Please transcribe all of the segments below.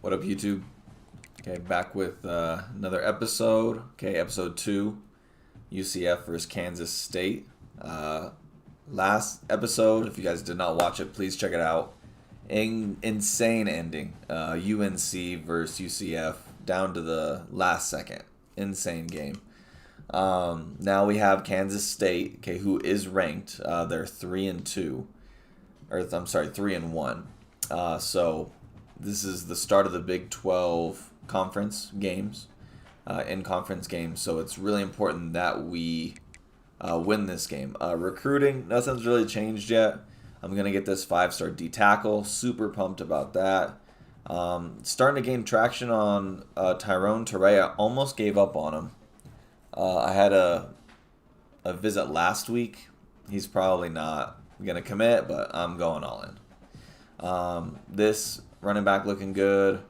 What up, YouTube? Okay, back with another episode. Okay, episode 2, UCF versus Kansas State. Last episode, if you guys did not watch it, please check it out. Insane ending. UNC versus UCF down to the last second. Insane game. Now we have Kansas State, okay, who is ranked. They're 3-2, or I'm sorry, 3-1. So this is the start of the Big 12 conference games, in-conference games. So it's really important that we win this game. Recruiting, nothing's really changed yet. I'm going to get this 5-star D-tackle. Super pumped about that. Starting to gain traction on Tyrone Torrey. I almost gave up on him. I had a visit last week. He's probably not going to commit, but I'm going all in. This running back looking good.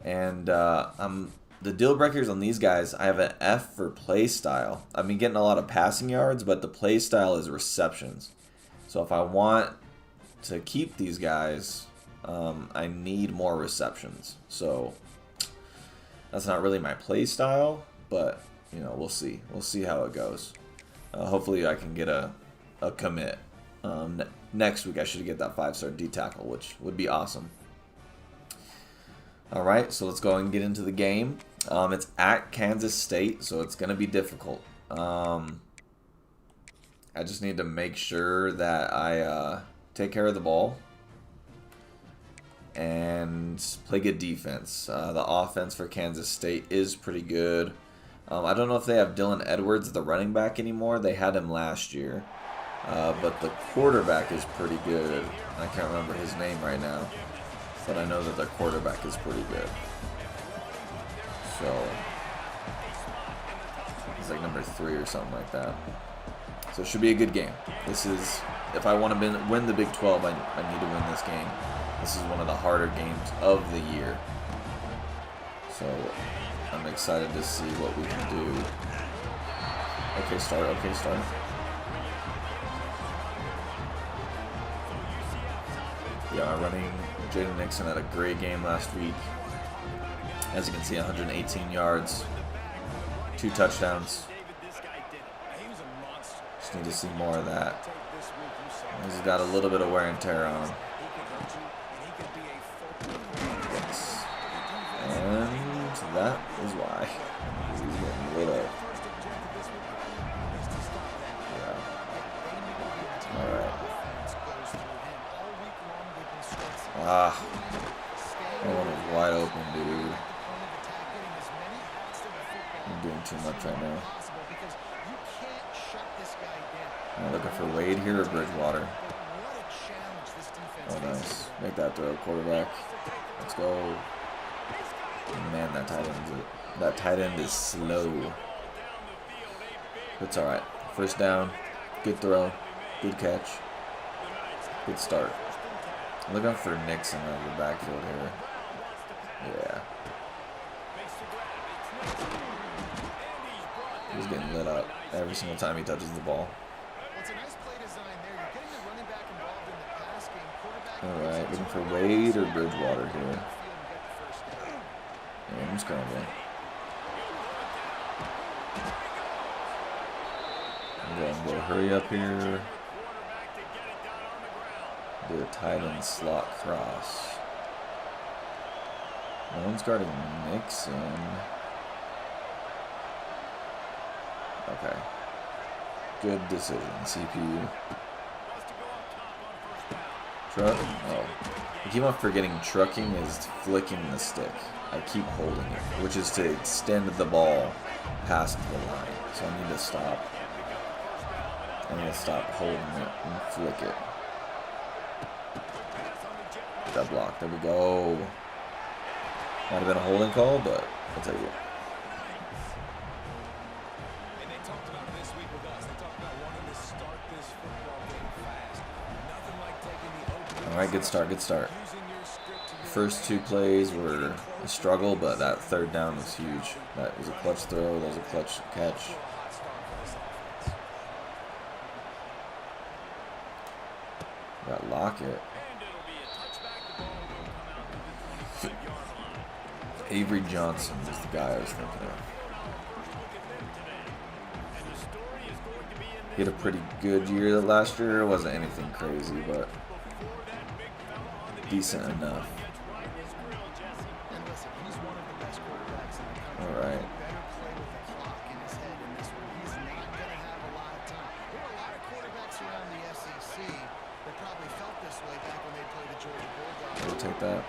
And the deal breakers on these guys, I have an F for play style. I've been getting a lot of passing yards, but the play style is receptions. So if I want to keep these guys, I need more receptions. So that's not really my play style, but you know, we'll see. We'll see how it goes. Hopefully I can get a commit. Next week I should get that 5-star D-tackle, which would be awesome. Alright, so let's go and get into the game. It's at Kansas State, so it's going to be difficult. I just need to make sure that I take care of the ball and play good defense. The offense for Kansas State is pretty good. I don't know if they have Dylan Edwards, the running back, anymore. They had him last year. But the quarterback is pretty good. I can't remember his name right now, but I know that their quarterback is pretty good. So he's like number 3 or something like that. So it should be a good game. This is, if I want to win the Big 12, I need to win this game. This is one of the harder games of the year. So I'm excited to see what we can do. Okay, start. Okay, start. Yeah, running. Jaden Nixon had a great game last week. As you can see, 118 yards, 2 touchdowns. Just need to see more of that. He's got a little bit of wear and tear on him. Yes. And that is why he's getting lit up. Yeah. All right. That one was wide open, dude. I'm doing too much right now. I'm looking for Wade here or Bridgewater. Oh, nice. Make that throw, quarterback. Let's go. Man, that tight end is slow. It's all right. First down. Good throw. Good catch. Good start. I'm looking for Nixon out of the backfield here. Yeah. He's getting lit up every single time he touches the ball. Alright, looking for Wade or Bridgewater here. Yeah, I'm scrambling. I'm going to hurry up here. Do a tight end slot cross. No one's guarding Nixon. Okay. Good decision, CPU. Truck? Oh. I keep on forgetting trucking is flicking the stick. I keep holding it, which is to extend the ball past the line. So I need to stop. I need to stop holding it and flick it. That block. There we go. Might have been a holding call, but I'll take it. Alright, good start, good start. First 2 plays were a struggle, but that third down was huge. That was a clutch throw, that was a clutch catch. Got Lockett. Avery Johnson is the guy I was thinking of. He had a pretty good year last year. It wasn't anything crazy, but decent enough. All right. We'll take that.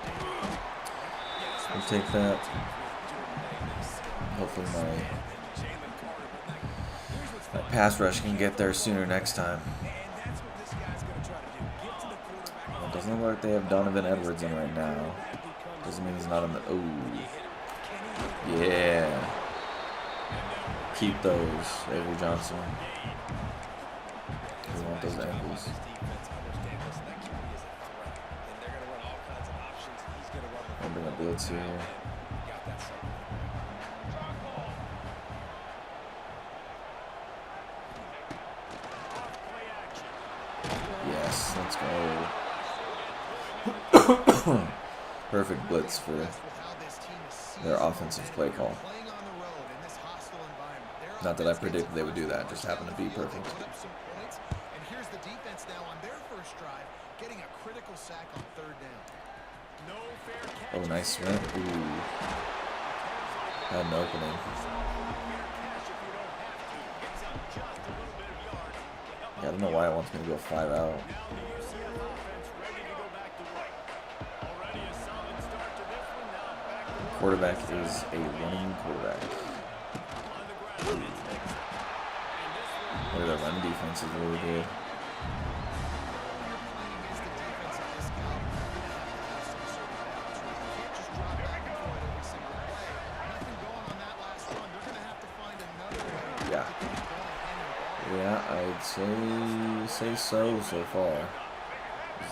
We'll take that. Hopefully my pass rush can get there sooner next time. It doesn't look like they have Donovan Edwards in right now. Doesn't mean he's not in the... Ooh. Yeah. Keep those, Avery Johnson. We want those ankles. I'm bring a blitz here. Yes, let's go. Perfect blitz for their offensive play call. Not that I predicted they would do that, just happened to be perfect. And here's the defense now on their first drive, getting a critical sack on third down. Oh, nice swing. Ooh. Had an opening. Yeah, I don't know why it wants me to go 5 out. Quarterback is a running quarterback. Their run defense is really good. Yeah, I'd say so far.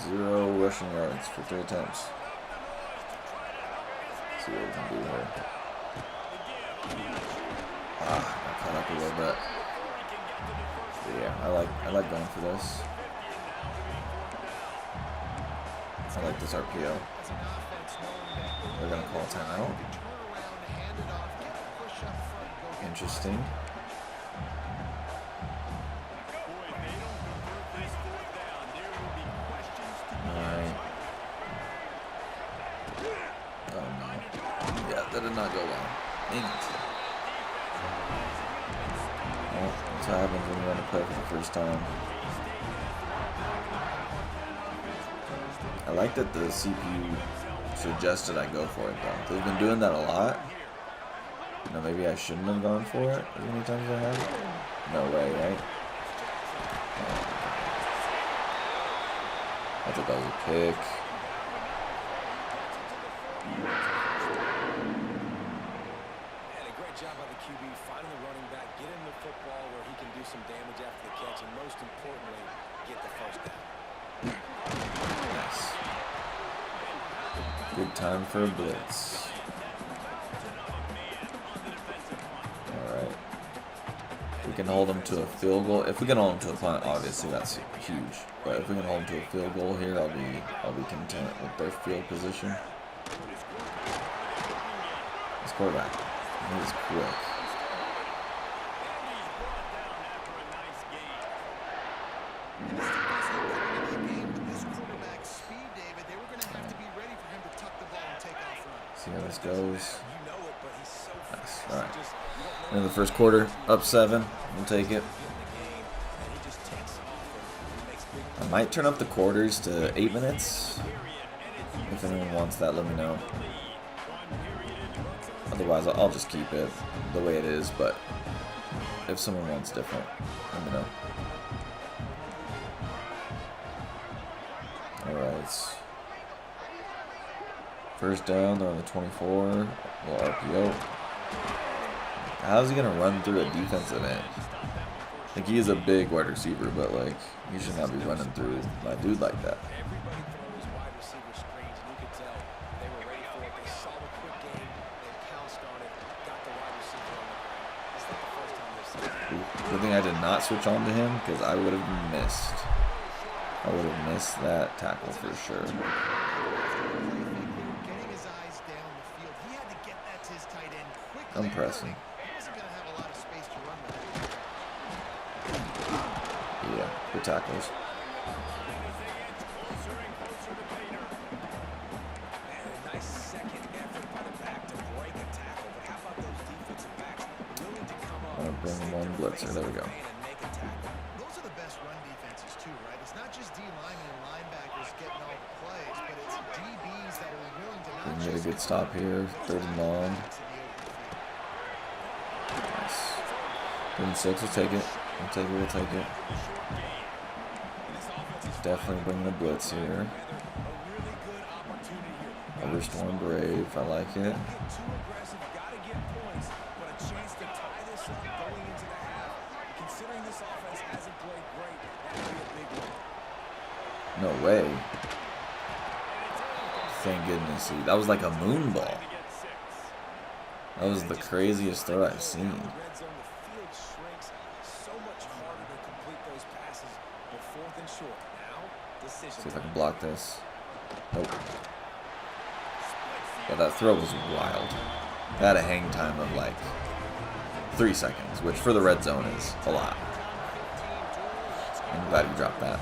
0 rushing yards for 3 attempts. See what we can do here. I caught up a little bit. Yeah, I like going for this. I like this RPO. They're gonna call a timeout. Interesting. Alright. Oh no. Yeah, that did not go well. Dang it. Well, that's what happens when you run a play for the first time. I like that the CPU suggested I go for it though. They've been doing that a lot. You know, maybe I shouldn't have gone for it as many times as I have. No way, right? I thought that was a pick. And a great job by the QB finding the running back, get him the football where he can do some damage after the catch, and most importantly, get the first down. Nice. Good time for a blitz. Alright. We can hold them to a field goal. If we can hold them to a punt, obviously that's huge. But if we can hold them to a field goal here, I'll be content with their field position. This quarterback, he is quick. See how this goes. Nice. All right. In the first quarter, up 7. We'll take it. I might turn up the quarters to 8 minutes. If anyone wants that, let me know. Otherwise, I'll just keep it the way it is. But if someone wants different, let me know. All right. First down, they're on the 24. Little RPO. How's he gonna run through a defensive end? Like, he is a big wide receiver, but like, he should not be running through my dude like that. Good thing I did not switch on to him, because I would have missed. I would have missed that tackle for sure. I'm pressing. Yeah, good tackles. I'm gonna bring one blitzer. There we go. Those are the best run defenses too, right? It's not just D linemen and linebackers getting all the plays, but it's DBs that are willing to not We get a good stop here. 3rd and long. Nice. 3rd and 6. We'll take it. We'll take it. We'll take it. Definitely bring the blitz here. Overstorm Brave. I like it. No way. Thank goodness. See, that was like a moon ball. That was the craziest throw I've seen. See if I can block this. Nope. Yeah, that throw was wild. It had a hang time of like 3 seconds, which for the red zone is a lot. I'm glad you dropped that.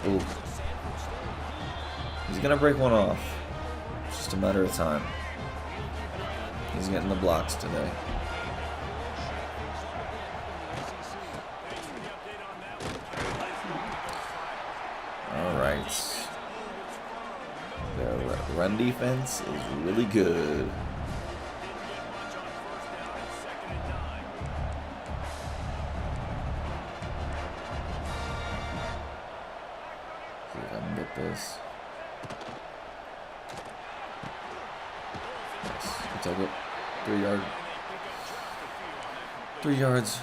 Ooh. He's gonna break one off. It's just a matter of time. He's getting the blocks today. Alright. Their run defense is really good. See if I can get this. Yes, we'll take it. 3 yards. 3 yards.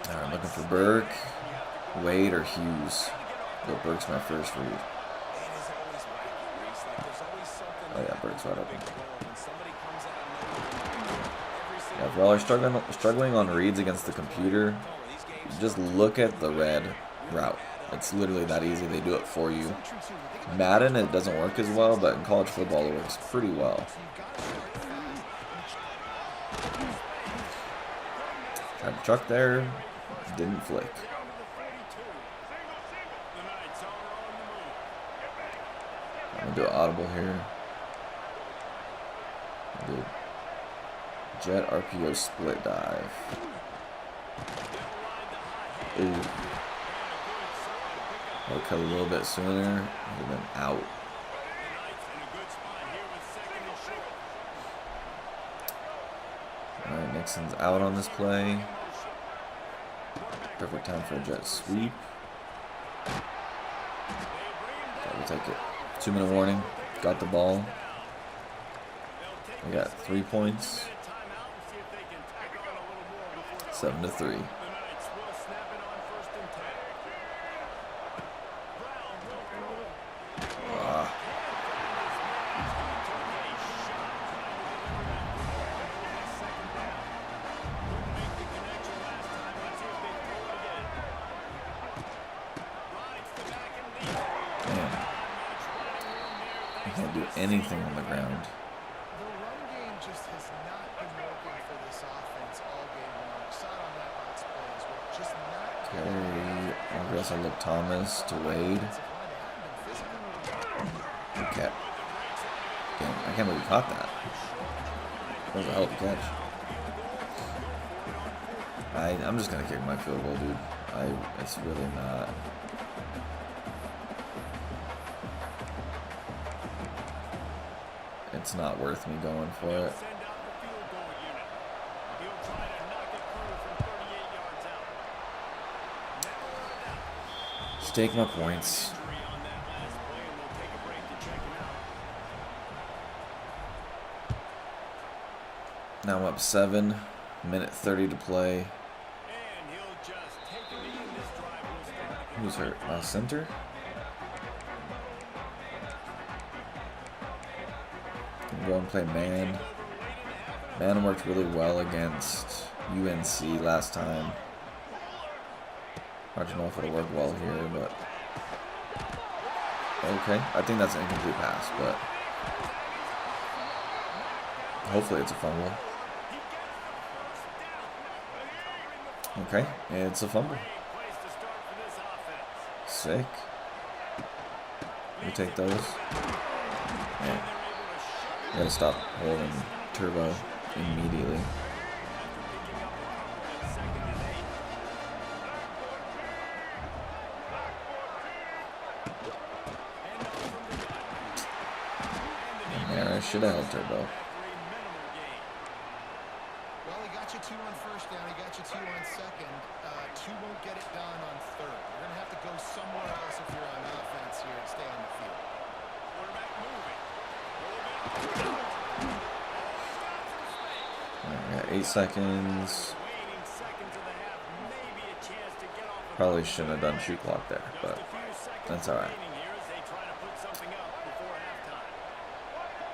Alright, looking for Burke, Wade, or Hughes. But Burke's my first read. Oh yeah, Burke's right open. Yeah, if y'all are struggling on reads against the computer, just look at the red route. It's literally that easy. They do it for you. Madden, it doesn't work as well, but in college football, it works pretty well. Tried to truck there. Didn't flick. I'm gonna do an audible here. I'll do jet RPO split dive. Ooh. I'll cut a little bit sooner. Would have been out. Alright, Nixon's out on this play. Perfect time for a jet sweep. Okay, we'll take it. 2-minute warning. Got the ball. We got 3 points. 7-3. Can't do anything on the ground. The run game just has not been working for this offense all game long. Saw it on that last play as well. Just not. Okay, I guess I'll look Thomas to Wade. Okay. Damn, I can't believe he caught that. That was a hell of a catch. I'm just gonna kick my field goal, dude. It's really not. It's not worth me going for it. Just take my points. Now I'm up 7. Minute 30 to play. Who's hurt? Center? Go and play man. Man worked really well against UNC last time. Hard to know if it'll work well here, but okay. I think that's an incomplete pass, but hopefully it's a fumble. Okay, it's a fumble. Sick. We take those. Man, we gotta stop holding turbo immediately. Man, I should have held turbo. Well, he got you 2 on first down. He got you 2 on second. 2 won't get it done on third. You're going to have to go somewhere else if you're on offense here and stay on the field. Alright, we got 8 seconds. Probably shouldn't have done shoot clock there, but that's alright.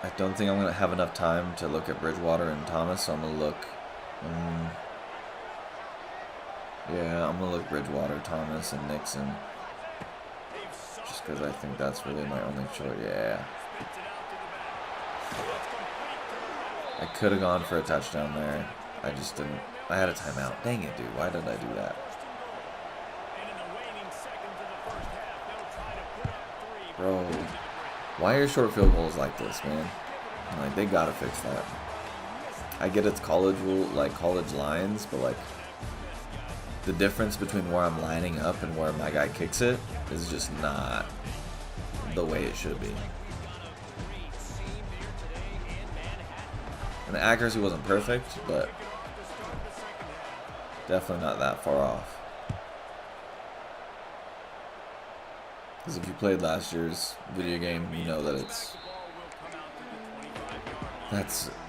I don't think I'm going to have enough time to look at Bridgewater and Thomas, so I'm going to look. Yeah, I'm going to look Bridgewater, Thomas, and Nixon. Just because I think that's really my only choice. Yeah. I could have gone for a touchdown there. I just didn't. I had a timeout. Dang it, dude. Why did I do that? Bro, why are short field goals like this, man? Like, they gotta fix that. I get it's college rule, like college lines, but like the difference between where I'm lining up and where my guy kicks it is just not the way it should be. And the accuracy wasn't perfect, but definitely not that far off. Because if you played last year's video game, you know that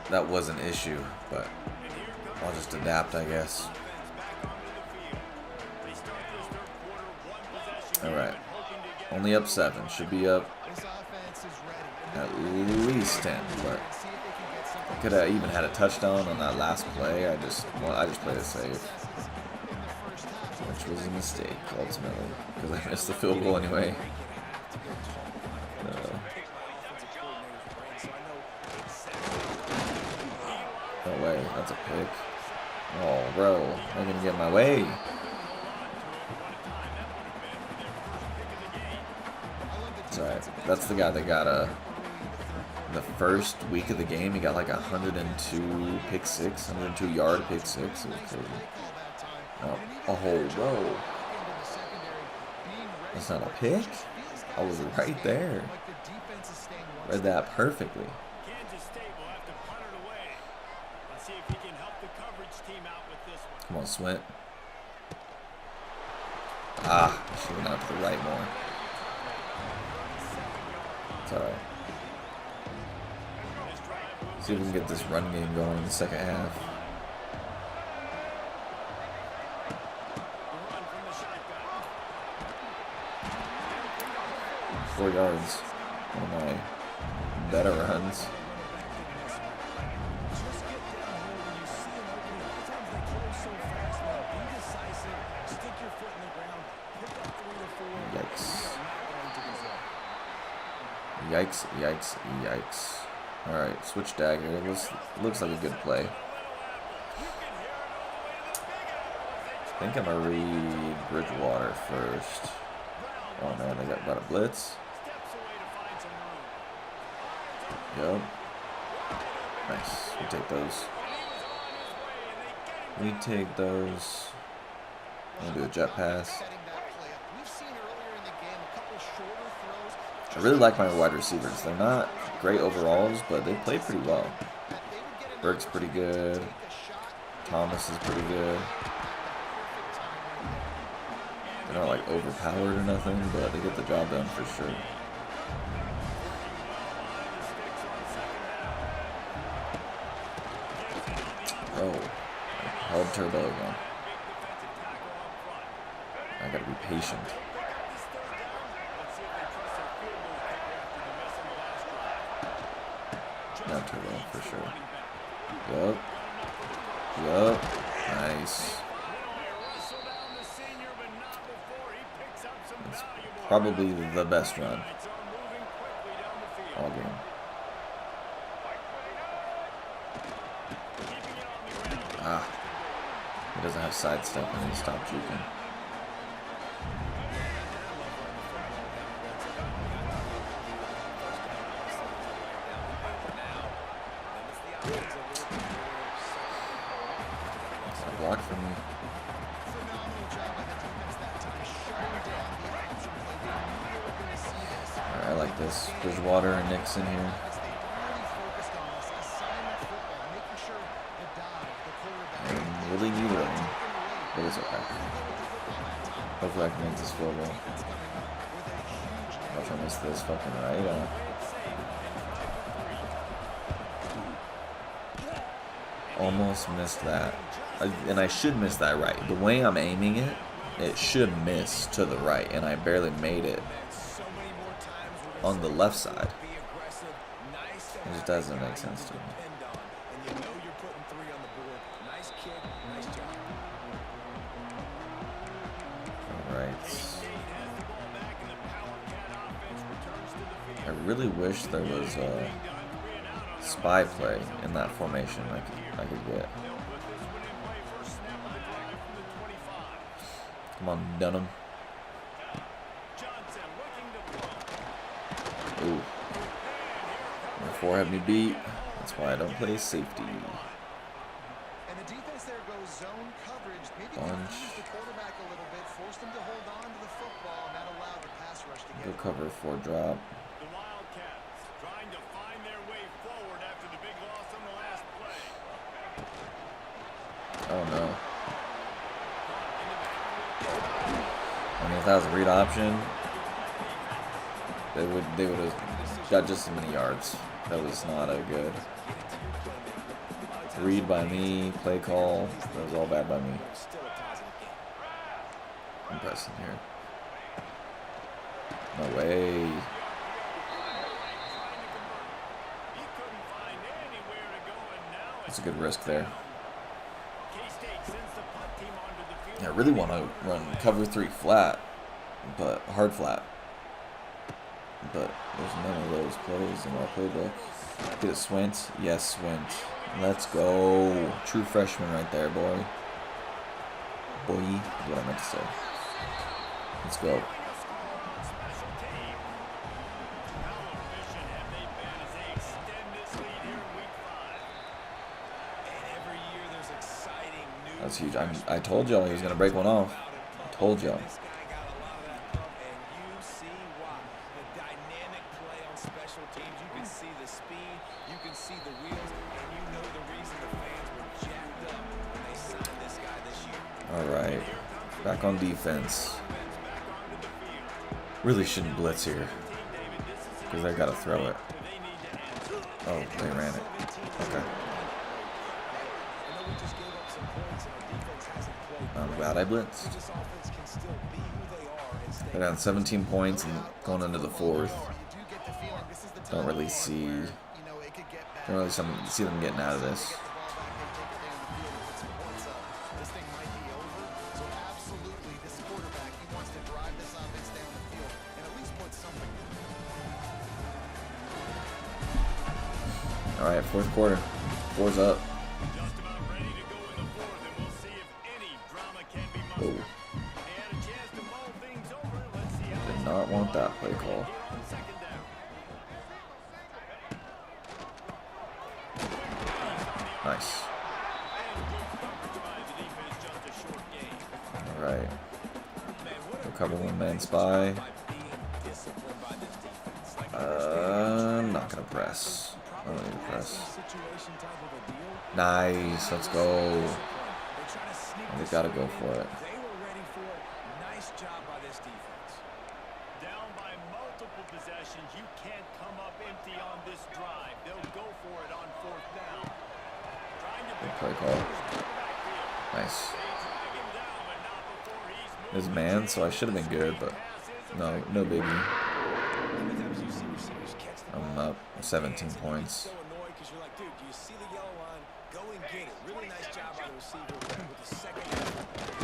that was an issue, but I'll just adapt, I guess. Alright. Only up 7. Should be up at least 10, but I could have even had a touchdown on that last play. I just played it safe, which was a mistake ultimately, because I missed the field goal anyway. No way, that's a pick. Oh, bro, I'm gonna get in my way. It's alright. That's the guy that got the first week of the game, he got like 102 pick six, 102 yard pick six. It was crazy. Oh, whoa. That's not a pick? I was right there. Read that perfectly. Come on, Swint. Ah, she went out to the right more. It's alright. See if we can get this run game going in the second half. $4 yards. One of my better runs. Yikes. Alright, switch dagger. This looks like a good play. I think I'm going to read Bridgewater first. Oh man, they got about a blitz. Yup. Nice. We take those. I'm going to do a jet pass. I really like my wide receivers. They're not great overalls, but they play pretty well. Burke's pretty good. Thomas is pretty good. They're not like overpowered or nothing, but they get the job done for sure. Oh, I held turbo again. I gotta be patient. Not turbo for sure. Yup. Nice. Probably the best run all game. Ah, he doesn't have sidestep and he stopped juking. Block for me. Alright, I like this. Bridgewater and Nixon here. And really neither of them. But it's okay. Hopefully I can make this field goal. If I miss this fucking right. Almost missed that. And I should miss that right. The way I'm aiming it, it should miss to the right. And I barely made it on the left side. It just doesn't make sense to me. Alright. I really wish there was a spy play in that formation I could get. Come on, Dunham. Ooh. Number 4 had me beat. That's why I don't play safety. And the defense there goes zone coverage. Maybe confused the quarterback a little bit, forced him to hold on to the football, and that allowed the pass rush to get. Go cover 4 drop. The Wildcats trying to find their way forward after the big loss on the last play. Oh no. I mean, if that was a read option, they would have got just as many yards. That was not a good read by me, play call. That was all bad by me. I'm pressing here. No way. That's a good risk there. I really want to run cover 3 flat, but hard flat. But there's none of those plays in our playbook. Get it, Swint. Yes, Swint. Let's go. True freshman right there, boy. Boy, is what I meant to say. Let's go. That's huge. I told y'all he was going to break one off. I told y'all. Alright. Back on defense. Really shouldn't blitz here. Because I got to throw it. Oh, they ran it. Okay. I'm glad I blitzed. They're down 17 points and going into the 4th. Don't really see them getting out of this. All right, 4th quarter. 4's up. Oh. Did not want that play call. Nice. All right. We'll cover 1-man spy. I'm not gonna press. I don't need to press. Nice. Let's go. We gotta go for it. Down by multiple possessions, you can't come up empty on this drive. They'll go for it on 4th down. Good play call. Nice. His man, so I should have been good, but no biggie. I'm up 17 points.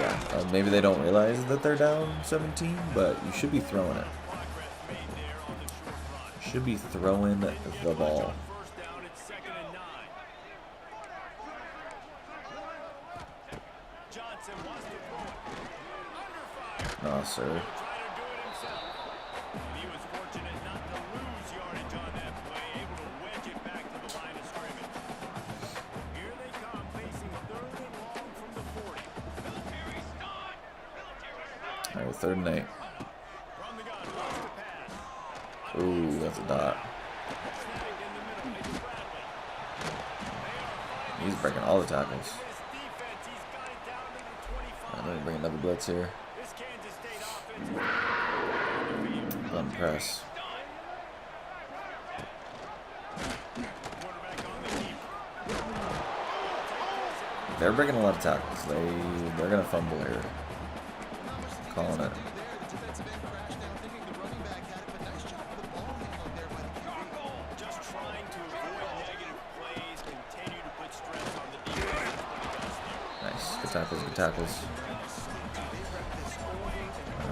Yeah, maybe they don't realize that they're down 17, but you should be throwing it. Should be throwing the ball. No, sir. All right, 3rd and 8. Ooh, that's a dot. He's breaking all the tackles. I'm going to bring another blitz here. Button press. They're breaking a lot of tackles. They're going to fumble here. Calling it. Nice. Good tackles, good tackles.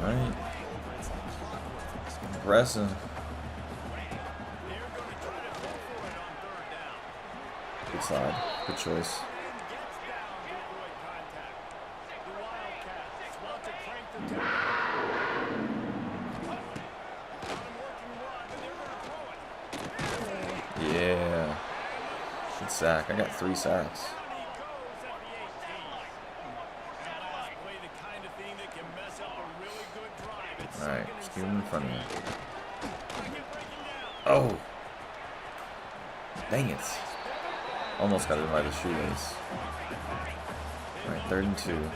Alright. Pressing. Good slide. Good choice. Yeah. Good sack. I got 3 sacks. Alright, just keep him in front of me. Oh! Dang it. Almost got him by the shoelace. Alright, 3rd and 2.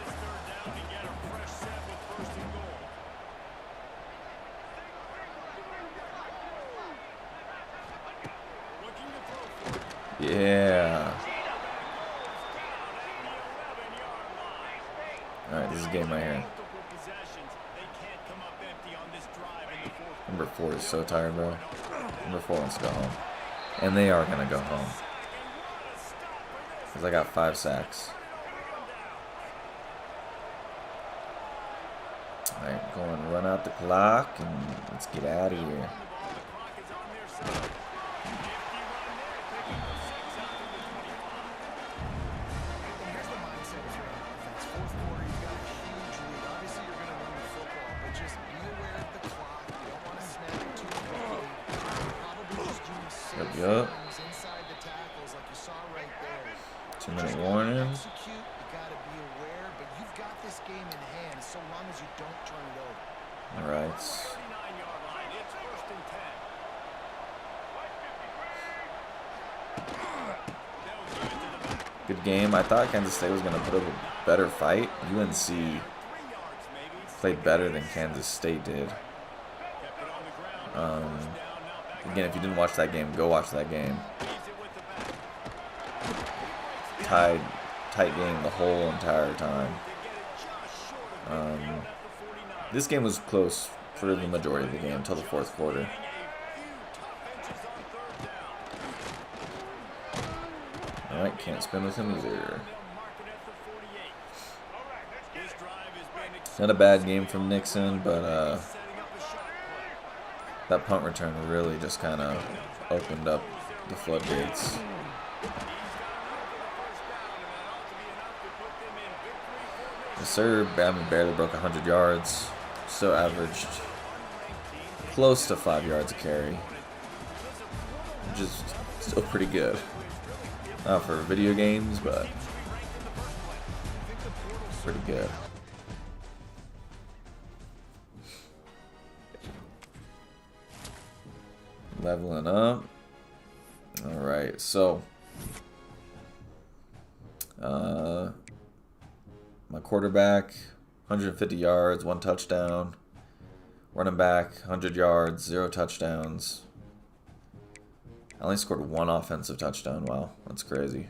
Yeah. Alright, this is a game right here. Number 4 is so tired, bro. Number 4 wants to go home. And they are going to go home. Because I got 5 sacks. Alright, go and run out the clock and let's get out of here. Yup. 2-minute warning. All right. Good game. I thought Kansas State was going to put up a better fight. UNC played better than Kansas State did. Again, if you didn't watch that game, go watch that game. Tight game the whole entire time. This game was close for the majority of the game until the 4th quarter. Alright, can't spin with him either. Not a bad game from Nixon, but that punt return really just kind of opened up the floodgates. Yes, sir. Bama barely broke 100 yards. Still averaged close to 5 yards a carry. Which is still pretty good. Not for video games, but pretty good. Leveling up. Alright, so my quarterback, 150 yards, 1 touchdown. Running back, 100 yards, 0 touchdowns. I only scored 1 offensive touchdown. Wow, that's crazy.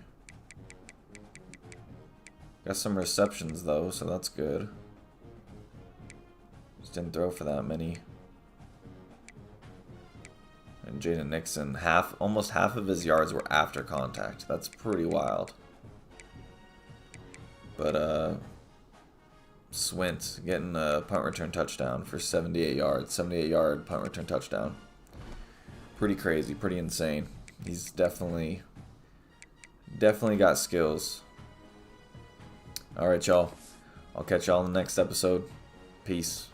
Got some receptions though, so that's good. Just didn't throw for that many. And Jaden Nixon, almost half of his yards were after contact. That's pretty wild. But Swint getting a punt return touchdown for 78 yards. 78-yard punt return touchdown. Pretty crazy, pretty insane. He's definitely got skills. All right, y'all. I'll catch y'all in the next episode. Peace.